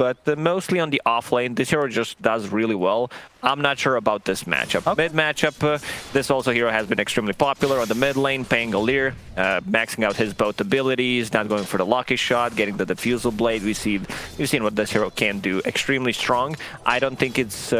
but mostly on the off lane, this hero just does really well. I'm not sure about this matchup. Okay. Mid matchup, this also hero has been extremely popular on the mid lane. Pangolier, maxing out his both abilities, not going for the lucky shot, getting the diffusal blade. We've seen what this hero can do. Extremely strong. I don't think it's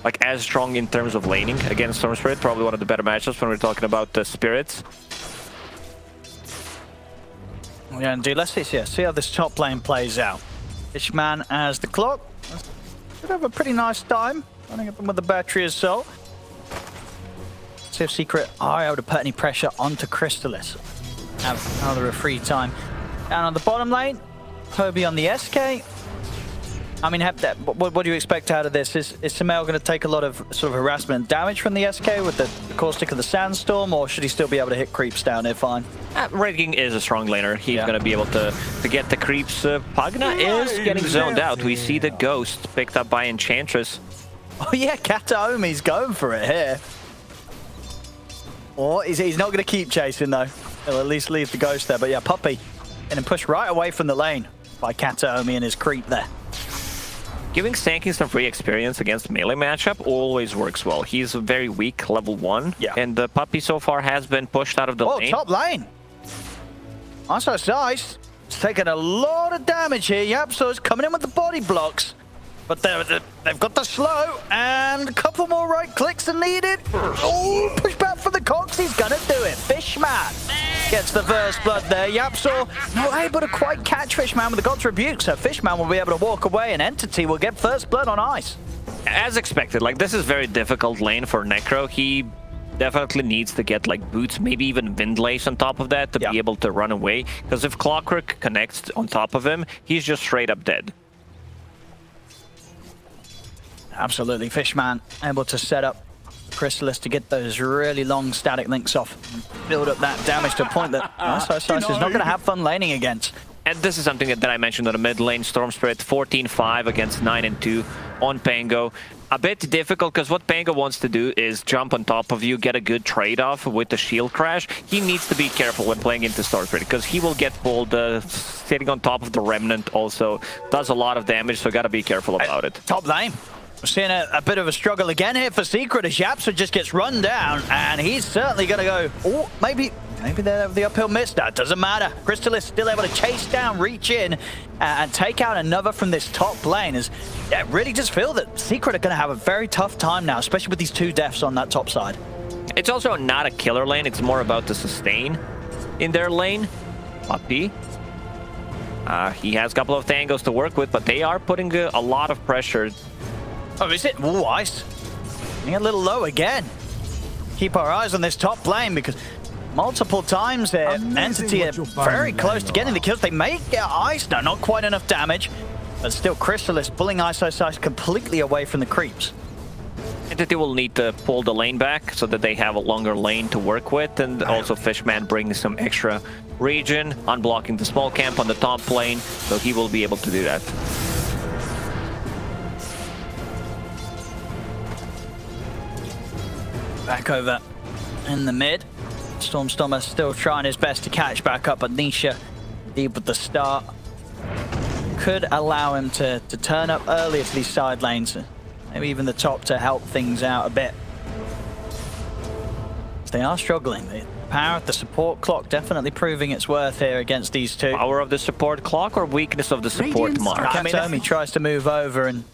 like as strong in terms of laning against Storm Spirit. Probably one of the better matchups when we're talking about spirits. Yeah, indeed. Let's see how this top lane plays out. Fishman as the clock. Should have a pretty nice time running up with the battery assault. See if Secret are able to put any pressure onto Crystallis. Have another free time. Down on the bottom lane, Toby on the SK. I mean, what do you expect out of this? Is Sumail going to take a lot of sort of harassment and damage from the SK with the caustic of the sandstorm, or should he still be able to hit creeps down here fine? Ranking is a strong laner. He's going to be able to get the creeps. Pagna is getting zoned out. We see the ghost picked up by Enchantress. Oh yeah, Kataomi's going for it here. Or he's not going to keep chasing though. He'll at least leave the ghost there. But yeah, Puppey getting pushed right away from the lane by Kataomi and his creep there. Giving Stanking some free experience against melee matchup always works well. He's very weak, level 1, and the Puppey so far has been pushed out of the lane. Oh, top lane! Also, nice. It's taking a lot of damage here. Yep, so it's coming in with the body blocks. But they've got the slow, and a couple more right clicks are needed. Oh, push back for the Cox. He's gonna do it. Fishman gets the first blood there. Yapsor not able to quite catch Fishman with the God's Rebuke, so Fishman will be able to walk away, and Entity will get first blood on ice. As expected, like this is very difficult lane for Necro. He definitely needs to get like boots, maybe even Windlace on top of that to be able to run away. Because if Clockwork connects on top of him, he's just straight up dead. Absolutely, Fishman able to set up Crystallis to get those really long static links off, build up that damage to a point that Ice is not going to have fun laning against. And this is something that I mentioned on the mid lane. Storm Spirit 14-5 against 9-2 on Pango. A bit difficult because what Pango wants to do is jump on top of you, get a good trade-off with the shield crash. He needs to be careful when playing into Storm Spirit because he will get pulled. Sitting on top of the Remnant also does a lot of damage, so gotta be careful about it. Top lane. We're seeing a bit of a struggle again here for Secret as Yapsor just gets run down, and he's certainly going to go, oh, maybe they're the uphill miss. That doesn't matter. Crystal is still able to chase down, reach in, and take out another from this top lane. As really just feel that Secret are going to have a very tough time now, especially with these 2 deaths on that top side. It's also not a killer lane. It's more about the sustain in their lane. Puppey. He has a couple of tangos to work with, but they are putting a lot of pressure. Oh, is it? Ooh, Ice. Getting a little low again. Keep our eyes on this top lane because multiple times there, Entity are very close to getting the kills. They may get Ice. No, not quite enough damage. But still, Crystallis pulling Ice completely away from the creeps. Entity will need to pull the lane back so that they have a longer lane to work with. And also Fishman brings some extra regen, unblocking the small camp on the top lane. So he will be able to do that. Back over in the mid. Stormstormer still trying his best to catch back up, but Nisha deep with the start could allow him to turn up earlier to these side lanes. Maybe even the top to help things out a bit. They are struggling. The power of the support clock definitely proving its worth here against these 2. Power of the support clock or weakness of the support mark? Kataomi tries to move over and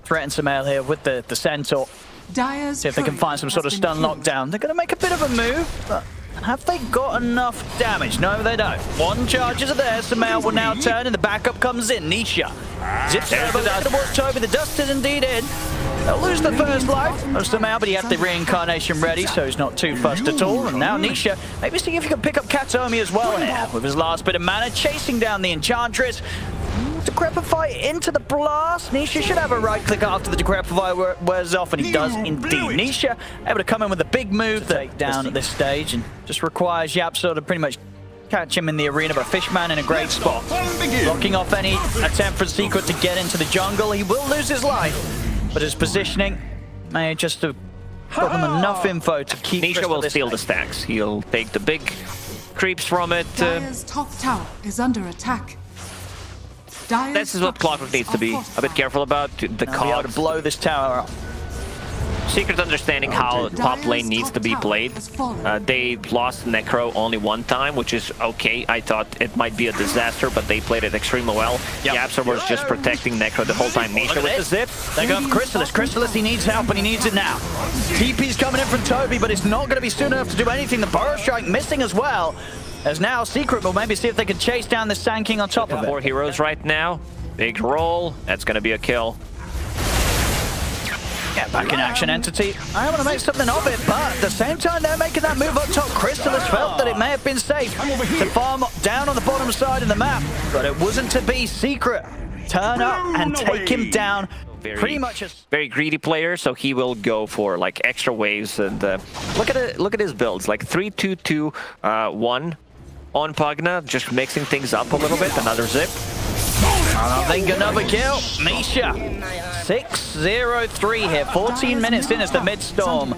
threaten Sumail here with the Centaur. See if they can find some sort of stun lockdown. They're going to make a bit of a move, but have they got enough damage? No, they don't. 1 charges are there. Sumail will now turn, and the backup comes in. Nisha zips over towards Toby. The dust is indeed in. They'll lose the first life of Sumail, but he had the reincarnation ready, so he's not too fussed at all. And now Nisha, maybe see if he can pick up Kataomi as well here with his last bit of mana, chasing down the Enchantress. Decrepify into the blast. Nisha should have a right click after the Decrepify wears off, and he does indeed. Nisha able to come in with a big move to take down at this stage, and just requires Yapsor to pretty much catch him in the arena, but Fishman in a great spot. Blocking off any attempt for Secret to get into the jungle. He will lose his life, but his positioning may just have got them enough info to keep Nisha will steal the stacks. He'll take the big creeps from it. Dire's top tower is under attack. this is what Clockwork needs to be a bit careful about. The card to blow this tower up. Secret understanding how top lane needs to be played. They lost Necro only one time, which is okay. I thought it might be a disaster, but they played it extremely well. Yapster was just protecting Necro the whole time. Nisha with the zip. They're going for Chrysalis. Chrysalis, he needs help, and he needs it now. TP's coming in from Toby, but it's not going to be soon enough to do anything. The Burrow Strike missing as well. As now Secret will maybe see if they can chase down the Sand King on top of it. 4 heroes right now. Big roll. That's going to be a kill. Get back in action, Entity. I want to make something of it, but at the same time they're making that move up top. Chrysalis felt that it may have been safe to farm down on the bottom side of the map, but it wasn't to be. Secret turn up and take him down. Pretty much a very greedy player, so he will go for like extra waves. And look at his builds, like 3-2-2-1 on Pugna, just mixing things up a little bit. Another zip. I think another kill. Nisha. 6-0-3 here. 14 minutes in as the mid-storm.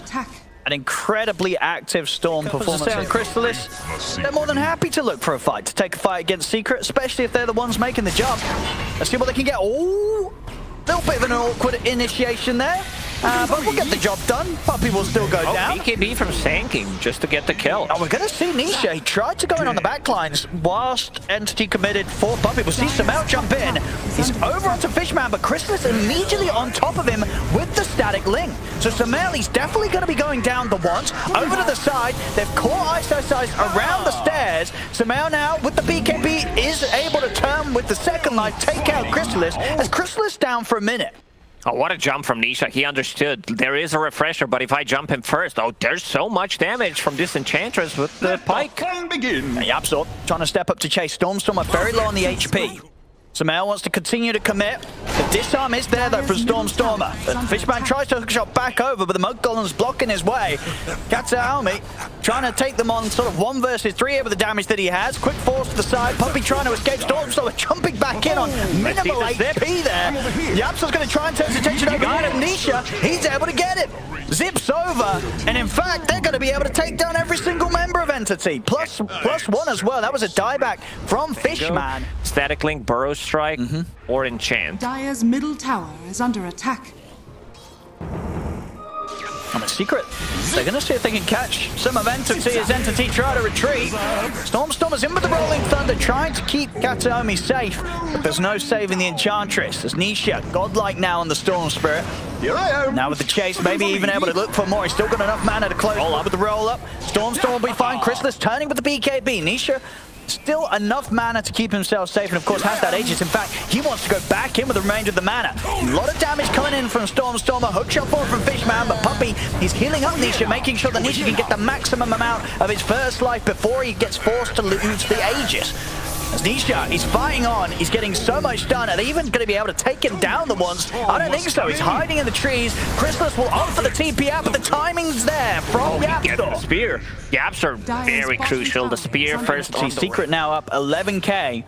An incredibly active Storm performance on Chrysalis. They're more than happy to look for a fight, to take a fight against Secret, especially if they're the ones making the jump. Let's see what they can get. Oh, little bit of an awkward initiation there. But we'll get the job done. Puppey will still go down. BKB from Sand King just to get the kill. Oh, we're going to see Nisha. He tried to go in on the backlines whilst Entity committed for Puppey. We'll see Samel jump in. He's over onto Fishman, but Chrysalis immediately on top of him with the Static Link. So Samel, he's definitely going to be going down the once. Over to the side. They've caught Ice around the stairs. Samel now with the BKB is able to turn with the second life, take out Chrysalis. As Chrysalis down for a minute. Oh, what a jump from Nisha. He understood. There is a refresher, but if I jump him first, oh, there's so much damage from this Enchantress with the pike. Yapsor trying to step up to chase Stormstormer, very low on the HP. Samel wants to continue to commit. The disarm is there, though, from Stormstormer. Fishman tries to hookshot back over, but the Mud Golem's blocking his way. Katsuomi trying to take them on sort of 1 versus 3 here with the damage that he has. Quick force to the side. Puppey trying to escape. Stormstormer jumping back in on minimal HP there. Yapsor's going to try and turn his attention over here to Nisha. He's able to get it. Zips over, and in fact, they're going to be able to take down every single member of Entity. Plus 1 as well. That was a dieback from Fishman. Static Link, Burrow Strike, or Enchant. Dire's middle tower is under attack. I'm a Secret. They're going to see if they can catch some of Entity as Entity try to retreat. Stormstormer's in with the Rolling Thunder, trying to keep Katsuomi safe, but there's no saving the Enchantress. As Nisha, godlike now on the Storm Spirit. Here I am. Now with the chase, maybe even able to look for more. He's still got enough mana to close up with the roll-up. Stormstorm will be fine. Chrysalis turning with the BKB. Nisha still enough mana to keep himself safe, and of course has that Aegis. In fact, he wants to go back in with the remainder of the mana. A lot of damage coming in from Stormstormer. Hookshot forward from Fishman, but Puppey, he's healing up Nisha, making sure that Nisha can get the maximum amount of his first life before he gets forced to lose the Aegis. As Nisha, he's fighting on, he's getting so much done. Are they even going to be able to take him down the once? I don't think so. He's hiding in the trees. Chrysalis will opt for the TP out, but the timing's there from Yapster. The spear. Yapster, very crucial. The spear first. See, Secret now up 11k.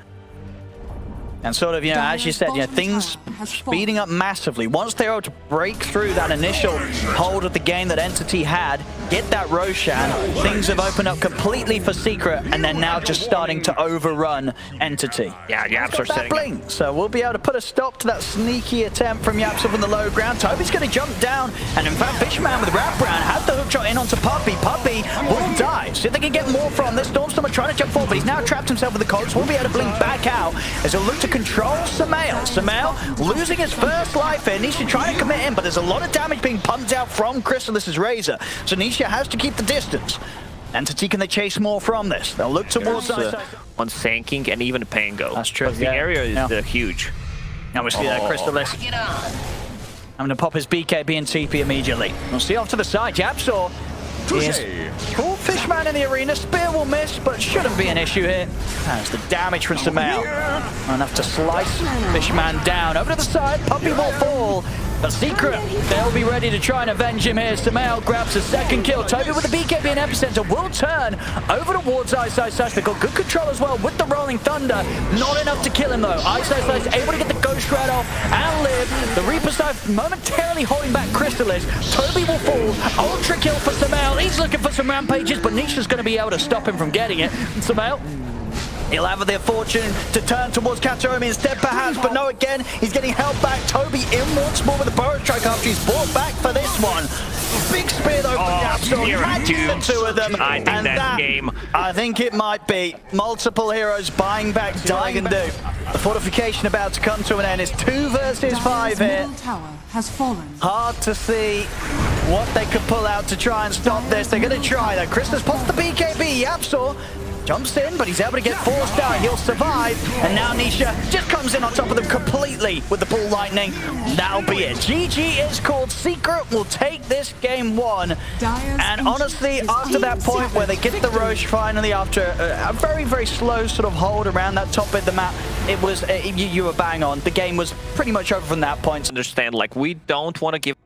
And sort of, you know, as you said, you know, things speeding up massively. Once they're able to break through that initial hold of the game that Entity had, get that Roshan, things have opened up completely for Secret, and they're now just starting to overrun Entity. Yeah, Yapster setting blink, so we'll be able to put a stop to that sneaky attempt from Yapster from the low ground. Toby's going to jump down, and in fact, Fishman with Wraparound had the hookshot in onto Puppey. Puppey will die. See if they can get more from this. Stormstormer trying to jump forward, but he's now trapped himself with the cogs. Won't be able to blink back out as he'll look to control Samel. Samel losing his first life here. Nisha trying to commit in, but there's a lot of damage being pumped out from Chrysalis's Razor. So Nisha has to keep the distance. Entity, can they chase more from this? They'll look towards on Sand King and even Pango. That's true. The area is huge. Now we see that Chrysalis having to pop his BKB and TP immediately. We'll see off to the side. Yapsor is cool. Fishman in the arena. Spear will miss, but shouldn't be an issue here. That's the damage from Samel. Enough to slice Fishman down. Over to the side. Puppey will fall. But Secret, they'll be ready to try and avenge him here. Samel grabs a second kill. Toby with the BKB and Epicenter will turn over towards Ice. They've got good control as well with the Rolling Thunder. Not enough to kill him though. Ice able to get the Ghost Shred off and live. The Reaper Scythe momentarily holding back Chrysalis. Toby will fall. Ultra kill for Samel. He's looking for some rampages, but Nisha's going to be able to stop him from getting it. Samel He'll have the fortune to turn towards Kataomi instead, perhaps, but no, again, he's getting held back. Toby in once more with the burrow strike after he's brought back for this one. Big spear though from Yapsor, the two of them, I think and that game. I think it might be multiple heroes buying back Dragon Do. The fortification about to come to an end. It's 2 versus 5 here. Middle tower has fallen. Hard to see what they could pull out to try and stop this. They're going to try though. Christus pops the BKB. Yapsor jumps in, but he's able to get forced out. He'll survive. And now Nisha just comes in on top of them completely with the pull lightning. That'll be it. GG is called. Secret will take this game 1. And honestly, after that point where they get the Roche finally, after a very, very slow sort of hold around that top bit of the map, it was, you were bang on. The game was pretty much over from that point. Understand, like, we don't want to give